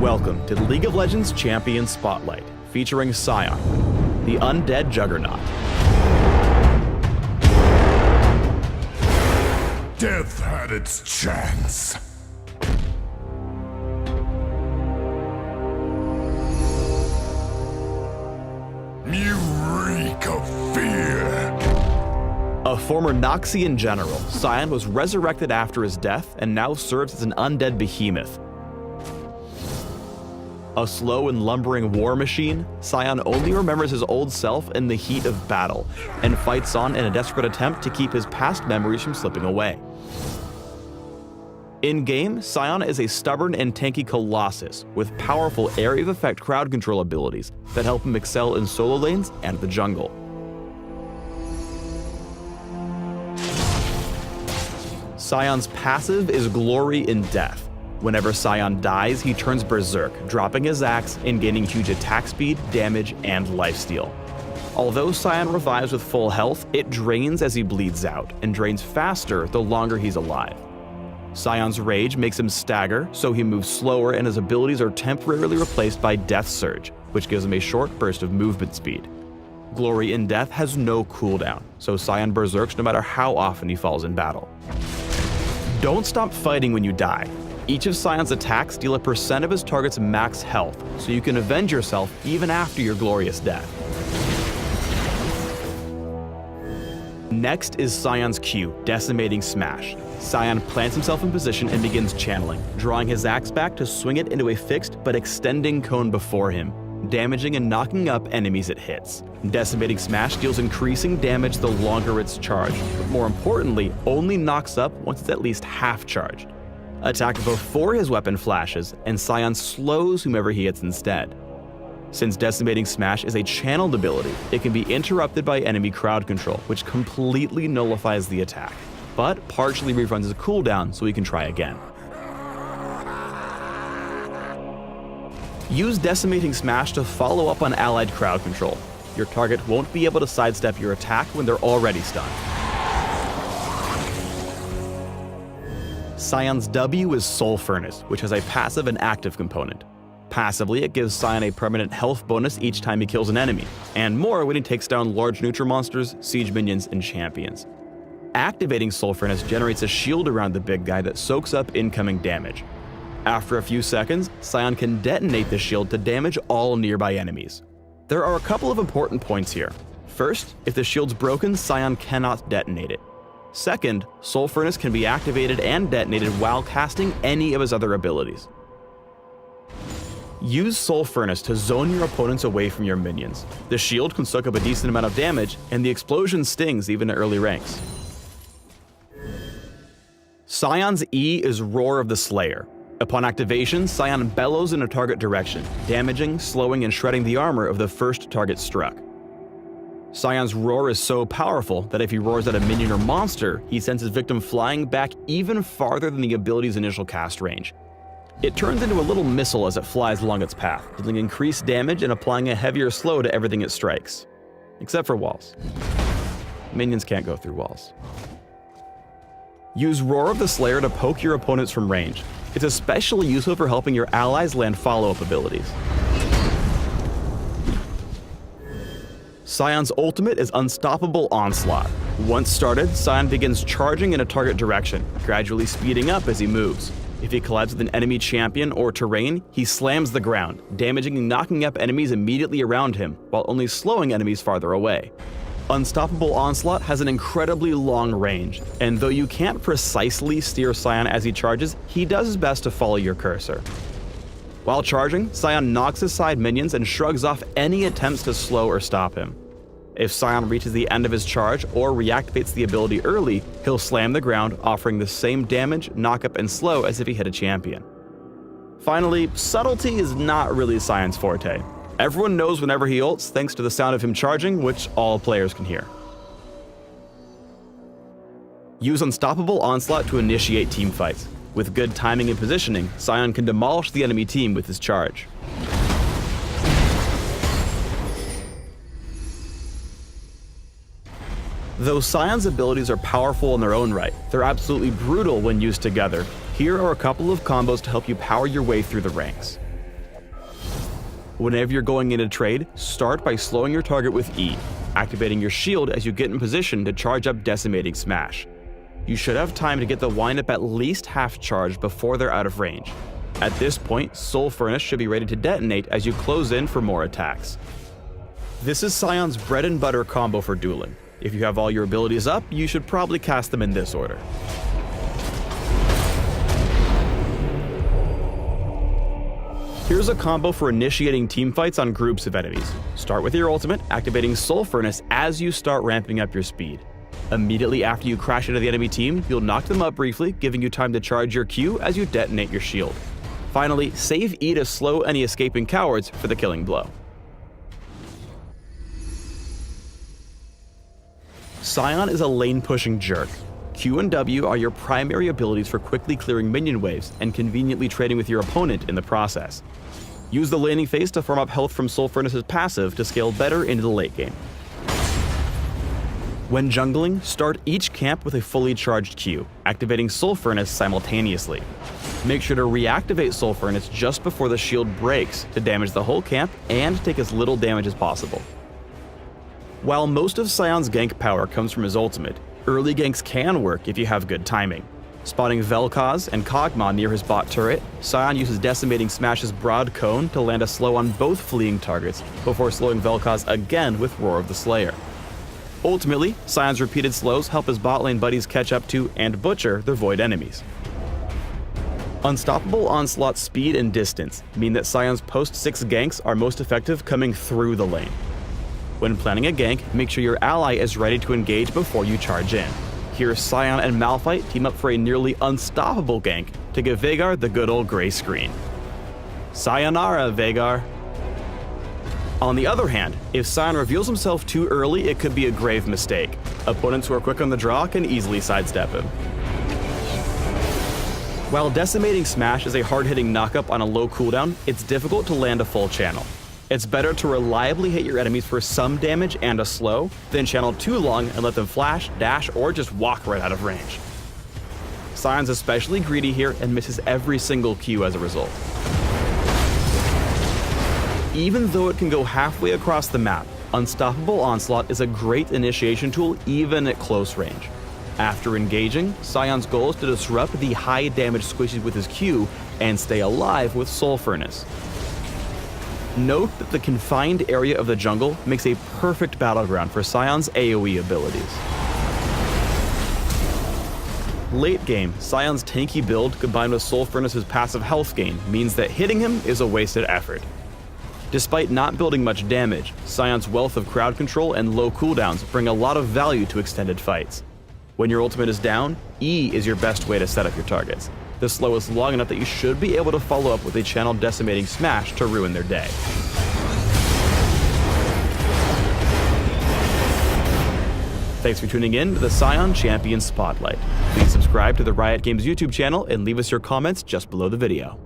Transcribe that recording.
Welcome to the League of Legends Champion Spotlight, featuring Sion, the undead juggernaut. Death had its chance. You reek of fear. A former Noxian general, Sion was resurrected after his death and now serves as an undead behemoth. A slow and lumbering war machine, Sion only remembers his old self in the heat of battle, and fights on in a desperate attempt to keep his past memories from slipping away. In-game, Sion is a stubborn and tanky colossus with powerful area of effect crowd control abilities that help him excel in solo lanes and the jungle. Sion's passive is Glory in Death. Whenever Sion dies, he turns berserk, dropping his axe and gaining huge attack speed, damage, and lifesteal. Although Sion revives with full health, it drains as he bleeds out, and drains faster the longer he's alive. Sion's rage makes him stagger, so he moves slower and his abilities are temporarily replaced by Death Surge, which gives him a short burst of movement speed. Glory in Death has no cooldown, so Sion berserks no matter how often he falls in battle. Don't stop fighting when you die. Each of Sion's attacks deal a % of his target's max health, so you can avenge yourself even after your glorious death. Next is Sion's Q, Decimating Smash. Sion plants himself in position and begins channeling, drawing his axe back to swing it into a fixed but extending cone before him, damaging and knocking up enemies it hits. Decimating Smash deals increasing damage the longer it's charged, but more importantly, only knocks up once it's at least half charged. Attack before his weapon flashes, and Sion slows whomever he hits instead. Since Decimating Smash is a channeled ability, it can be interrupted by enemy crowd control, which completely nullifies the attack, but partially refunds his cooldown so he can try again. Use Decimating Smash to follow up on allied crowd control. Your target won't be able to sidestep your attack when they're already stunned. Sion's W is Soul Furnace, which has a passive and active component. Passively, it gives Sion a permanent health bonus each time he kills an enemy, and more when he takes down large neutral monsters, siege minions, and champions. Activating Soul Furnace generates a shield around the big guy that soaks up incoming damage. After a few seconds, Sion can detonate the shield to damage all nearby enemies. There are a couple of important points here. First, if the shield's broken, Sion cannot detonate it. Second, Soul Furnace can be activated and detonated while casting any of his other abilities. Use Soul Furnace to zone your opponents away from your minions. The shield can soak up a decent amount of damage, and the explosion stings even at early ranks. Sion's E is Roar of the Slayer. Upon activation, Sion bellows in a target direction, damaging, slowing, and shredding the armor of the first target struck. Sion's roar is so powerful that if he roars at a minion or monster, he sends his victim flying back even farther than the ability's initial cast range. It turns into a little missile as it flies along its path, dealing increased damage and applying a heavier slow to everything it strikes. Except for walls. Minions can't go through walls. Use Roar of the Slayer to poke your opponents from range. It's especially useful for helping your allies land follow-up abilities. Sion's ultimate is Unstoppable Onslaught. Once started, Sion begins charging in a target direction, gradually speeding up as he moves. If he collides with an enemy champion or terrain, he slams the ground, damaging and knocking up enemies immediately around him, while only slowing enemies farther away. Unstoppable Onslaught has an incredibly long range, and though you can't precisely steer Sion as he charges, he does his best to follow your cursor. While charging, Sion knocks aside minions and shrugs off any attempts to slow or stop him. If Sion reaches the end of his charge or reactivates the ability early, he'll slam the ground, offering the same damage, knockup, and slow as if he hit a champion. Finally, subtlety is not really Sion's forte. Everyone knows whenever he ults thanks to the sound of him charging, which all players can hear. Use Unstoppable Onslaught to initiate teamfights. With good timing and positioning, Sion can demolish the enemy team with his charge. Though Sion's abilities are powerful in their own right, they're absolutely brutal when used together. Here are a couple of combos to help you power your way through the ranks. Whenever you're going in a trade, start by slowing your target with E, activating your shield as you get in position to charge up Decimating Smash. You should have time to get the windup at least half charged before they're out of range. At this point, Soul Furnace should be ready to detonate as you close in for more attacks. This is Sion's bread and butter combo for dueling. If you have all your abilities up, you should probably cast them in this order. Here's a combo for initiating teamfights on groups of enemies. Start with your ultimate, activating Soul Furnace as you start ramping up your speed. Immediately after you crash into the enemy team, you'll knock them up briefly, giving you time to charge your Q as you detonate your shield. Finally, save E to slow any escaping cowards for the killing blow. Sion is a lane-pushing jerk. Q and W are your primary abilities for quickly clearing minion waves and conveniently trading with your opponent in the process. Use the laning phase to farm up health from Soul Furnace's passive to scale better into the late game. When jungling, start each camp with a fully charged Q, activating Soul Furnace simultaneously. Make sure to reactivate Soul Furnace just before the shield breaks to damage the whole camp and take as little damage as possible. While most of Sion's gank power comes from his ultimate, early ganks can work if you have good timing. Spotting Vel'Koz and Kog'Maw near his bot turret, Sion uses Decimating Smash's Broad Cone to land a slow on both fleeing targets before slowing Vel'Koz again with Roar of the Slayer. Ultimately, Sion's repeated slows help his bot lane buddies catch up to and butcher their void enemies. Unstoppable Onslaught's speed and distance mean that Sion's post-6 ganks are most effective coming through the lane. When planning a gank, make sure your ally is ready to engage before you charge in. Here, Sion and Malphite team up for a nearly unstoppable gank to give Veigar the good old gray screen. Sayonara, Veigar. On the other hand, if Sion reveals himself too early, it could be a grave mistake. Opponents who are quick on the draw can easily sidestep him. While Decimating Smash is a hard-hitting knockup on a low cooldown, it's difficult to land a full channel. It's better to reliably hit your enemies for some damage and a slow, than channel too long and let them flash, dash, or just walk right out of range. Sion's especially greedy here and misses every single Q as a result. Even though it can go halfway across the map, Unstoppable Onslaught is a great initiation tool even at close range. After engaging, Sion's goal is to disrupt the high damage squishies with his Q and stay alive with Soul Furnace. Note that the confined area of the jungle makes a perfect battleground for Sion's AoE abilities. Late game, Sion's tanky build combined with Soul Furnace's passive health gain means that hitting him is a wasted effort. Despite not building much damage, Sion's wealth of crowd control and low cooldowns bring a lot of value to extended fights. When your ultimate is down, E is your best way to set up your targets. The slow is long enough that you should be able to follow up with a channel Decimating Smash to ruin their day. Thanks for tuning in to the Sion Champion Spotlight. Please subscribe to the Riot Games YouTube channel and leave us your comments just below the video.